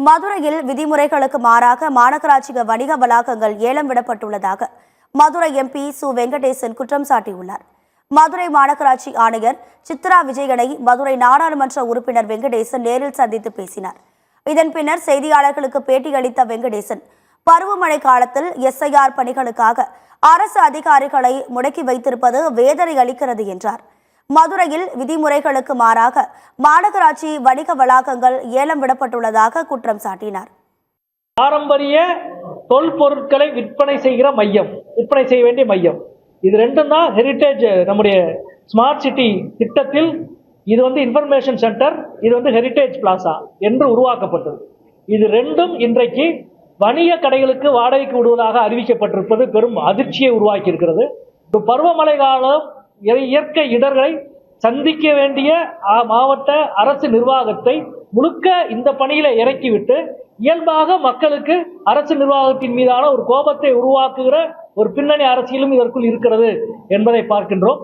மதுரையில் விதிமுறைகளுக்கு மாறாக மாநகராட்சி வணிக வளாகங்கள் ஏலம் விடப்பட்டுள்ளதாக மதுரை எம்பி சு வெங்கடேசன் குற்றம் சாட்டியுள்ளார். மதுரை மாநகராட்சி ஆணையர் சித்ரா விஜயனை மதுரை நாடாளுமன்ற உறுப்பினர் வெங்கடேசன் நேரில் சந்தித்து பேசினார். இதன் பின்னர் செய்தியாளர்களுக்கு பேட்டியளித்த வெங்கடேசன், பருவமழை காலத்தில் எஸ்ஐஆர் பணிகளுக்காக அரசு அதிகாரிகளை முடக்கி வைத்திருப்பது வேதனை அளிக்கிறது என்றார். மதுரையில் விதிமுறைகளுக்கு மாறாக மாநகராட்சி வணிக வளாகங்கள் ஏலம் விடப்பட்டுள்ளதாக குற்றம் சாட்டினார். பாரம்பரிய தொல்பொருட்களை விற்பனை செய்கிற மையம், விற்பனை செய்ய வேண்டிய மையம், இது ரெண்டும் தான் ஹெரிட்டேஜ். நம்முடைய ஸ்மார்ட் சிட்டி திட்டத்தில் இது இன்ஃபர்மேஷன் சென்டர், இது ஹெரிட்டேஜ் பிளாசா என்று உருவாக்கப்பட்டது. இது ரெண்டும் இன்றைக்கு வணிக கடைகளுக்கு வாடகைக்கு விடுவதாக அறிவிக்கப்பட்டிருப்பது பெரும் அதிர்ச்சியை உருவாக்கி இருக்கிறது. பருவமழை காலம் இயற்கை இடர்களை சந்திக்க வேண்டிய மாவட்ட அரசு நிர்வாகத்தை முழுக்க இந்த பணியில இறக்கிவிட்டு இயல்பாக மக்களுக்கு அரசு நிர்வாகத்தின் மீதான ஒரு கோபத்தை உருவாக்குகிற ஒரு பின்னணி அரசியலும் இதற்குள் இருக்கிறது என்பதை பார்க்கின்றோம்.